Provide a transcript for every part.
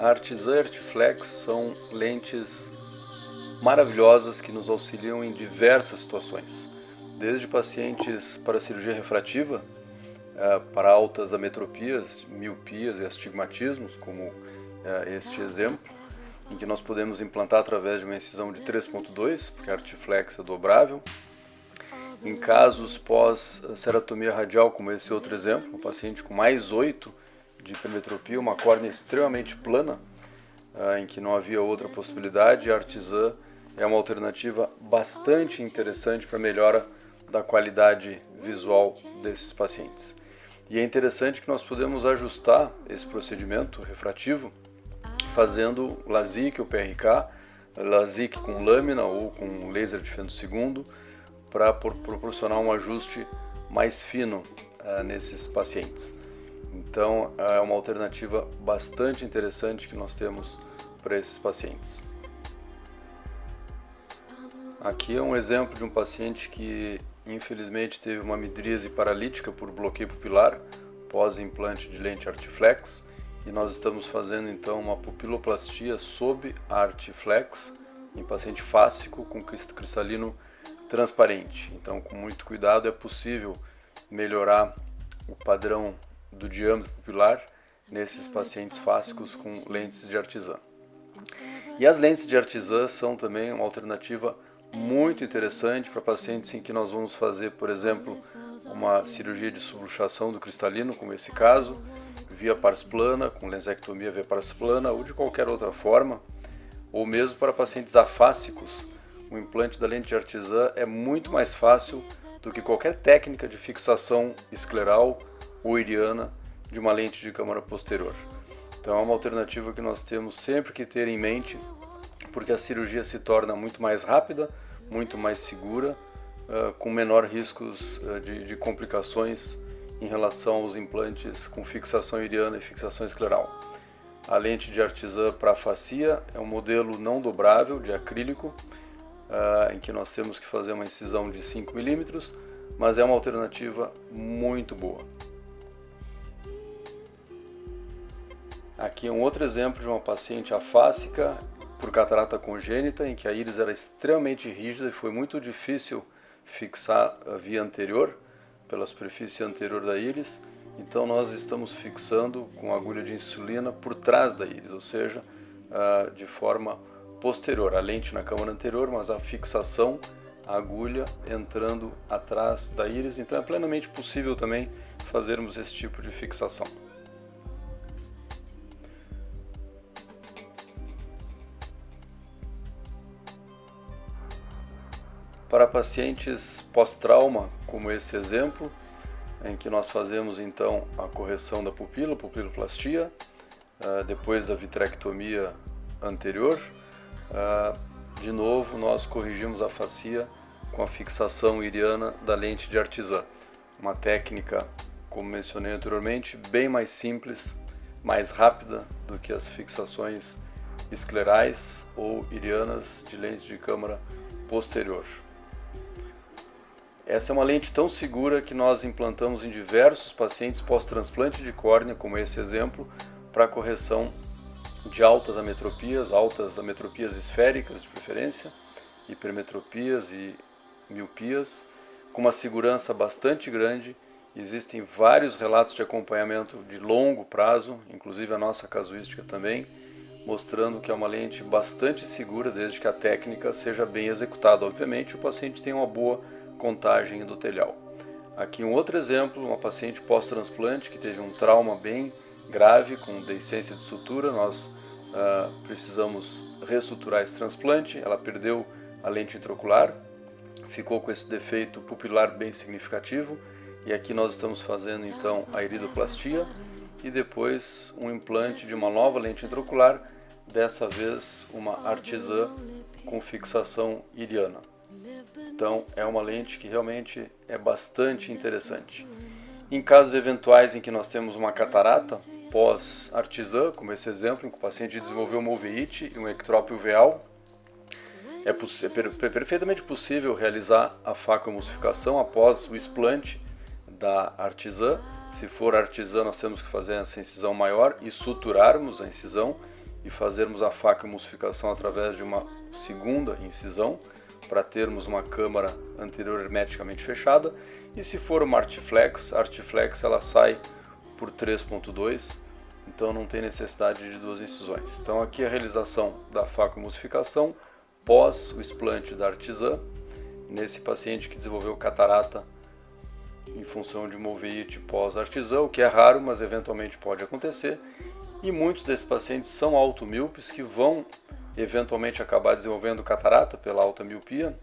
A Artisan e a Artiflex são lentes maravilhosas que nos auxiliam em diversas situações, desde pacientes para cirurgia refrativa, para altas ametropias, miopias e astigmatismos, como este exemplo, em que nós podemos implantar através de uma incisão de 3.2, porque a Artiflex é dobrável. Em casos pós-ceratomia radial, como esse outro exemplo, um paciente com mais 8 de hipermetropia, uma córnea extremamente plana, em que não havia outra possibilidade, a Artisan é uma alternativa bastante interessante para a melhora da qualidade visual desses pacientes. E é interessante que nós podemos ajustar esse procedimento refrativo fazendo LASIK ou PRK, LASIK com lâmina ou com laser de feno segundo, para proporcionar um ajuste mais fino nesses pacientes. Então é uma alternativa bastante interessante que nós temos para esses pacientes. Aqui é um exemplo de um paciente que infelizmente teve uma midríase paralítica por bloqueio pupilar pós-implante de lente Artiflex, e nós estamos fazendo então uma pupiloplastia sob a Artiflex em paciente fáscico com cristalino transparente. Então, com muito cuidado, é possível melhorar o padrão do diâmetro pupilar nesses pacientes fáscicos com lentes de Artisan. E as lentes de Artisan são também uma alternativa muito interessante para pacientes em que nós vamos fazer, por exemplo, uma cirurgia de subluxação do cristalino, como esse caso, via pars plana, com lensectomia via pars plana ou de qualquer outra forma, ou mesmo para pacientes afásicos. O implante da lente de Artisan é muito mais fácil do que qualquer técnica de fixação escleral ou iriana de uma lente de câmara posterior. Então é uma alternativa que nós temos sempre que ter em mente, porque a cirurgia se torna muito mais rápida, muito mais segura, com menor riscos de complicações em relação aos implantes com fixação iriana e fixação escleral. A lente de Artisan para afasia é um modelo não dobrável de acrílico, em que nós temos que fazer uma incisão de 5 mm, mas é uma alternativa muito boa. Aqui é um outro exemplo de uma paciente afásica por catarata congênita, em que a íris era extremamente rígida e foi muito difícil fixar a via anterior, pela superfície anterior da íris. Então nós estamos fixando com agulha de insulina por trás da íris, ou seja, de forma posterior, a lente na câmara anterior, mas a fixação, a agulha entrando atrás da íris. Então é plenamente possível também fazermos esse tipo de fixação. Para pacientes pós-trauma, como esse exemplo, em que nós fazemos então a correção da pupila, pupiloplastia, depois da vitrectomia anterior, de novo nós corrigimos a afasia com a fixação iriana da lente de Artisan. Uma técnica, como mencionei anteriormente, bem mais simples, mais rápida do que as fixações esclerais ou irianas de lentes de câmara posterior. Essa é uma lente tão segura que nós implantamos em diversos pacientes pós-transplante de córnea, como esse exemplo, para correção de altas ametropias esféricas de preferência, hipermetropias e miopias, com uma segurança bastante grande. Existem vários relatos de acompanhamento de longo prazo, inclusive a nossa casuística também, mostrando que é uma lente bastante segura desde que a técnica seja bem executada. Obviamente o paciente tem uma boa contagem endotelial. Aqui um outro exemplo, uma paciente pós-transplante que teve um trauma bem grave com deiscência de sutura. Nós precisamos ressuturar esse transplante, ela perdeu a lente intraocular, ficou com esse defeito pupilar bem significativo, e aqui nós estamos fazendo então a iridoplastia e depois um implante de uma nova lente intraocular, dessa vez uma Artisan com fixação iriana. Então é uma lente que realmente é bastante interessante. Em casos eventuais em que nós temos uma catarata pós-Artisan, como esse exemplo, em que o paciente desenvolveu uma uveíte e um ectrópio uveal, é perfeitamente possível realizar a facoemulsificação após o explante da Artisan. Se for Artisan, nós temos que fazer essa incisão maior e suturarmos a incisão, e fazermos a faca emulsificação através de uma segunda incisão, para termos uma câmara anterior hermeticamente fechada. E se for uma Artiflex, a Artiflex ela sai por 3.2, então não tem necessidade de duas incisões. Então aqui a realização da faca emulsificação pós o explante da Artisan, nesse paciente que desenvolveu catarata em função de uma uveíte pós-Artisan, o que é raro, mas eventualmente pode acontecer. E muitos desses pacientes são automíopes que vão eventualmente acabar desenvolvendo catarata pela alta miopia,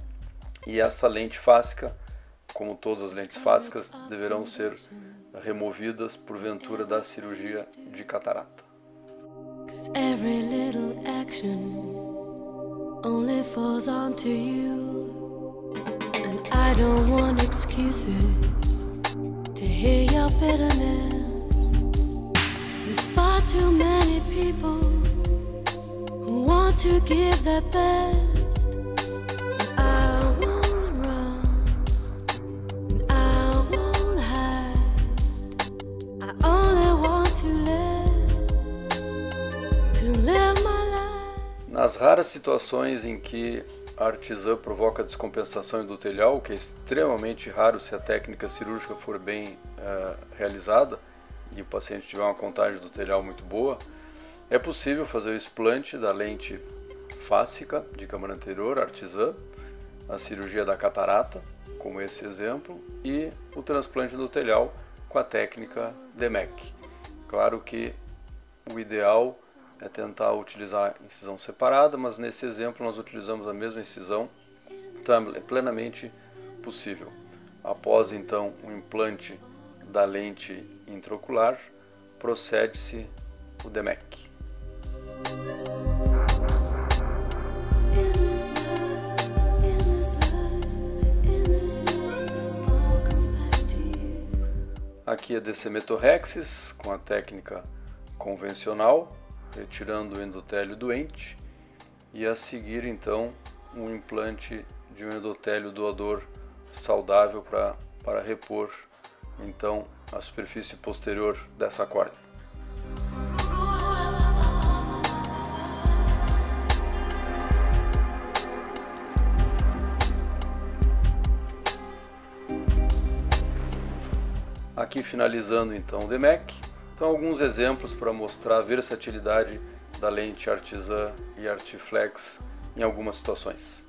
e essa lente fáscica, como todas as lentes fáscicas, deverão ser removidas porventura da cirurgia de catarata. Every little action only falls onto you, and I don't want excuses to hear your bitterness. There's far too many people who want to give their best, but I won't run, and I won't hide. I only want to live my life. Nas raras situações em que a Artisan provoca descompensação endotelial, o que é extremamente raro se a técnica cirúrgica for bem realizada e o paciente tiver uma contagem endotelial muito boa, é possível fazer o explante da lente fáscica de câmara anterior, Artisan, a cirurgia da catarata, como esse exemplo, e o transplante endotelial com a técnica DMEC. Claro que o ideal é tentar utilizar incisão separada, mas nesse exemplo nós utilizamos a mesma incisão, então é plenamente possível. Após então o implante da lente intraocular, procede-se o DMEC. Aqui a decemetorrhexis com a técnica convencional, retirando o endotélio doente, e a seguir então um implante de um endotélio doador saudável para repor então a superfície posterior dessa córnea. Aqui finalizando então o DMEC. Então alguns exemplos para mostrar a versatilidade da lente Artisan e Artiflex em algumas situações.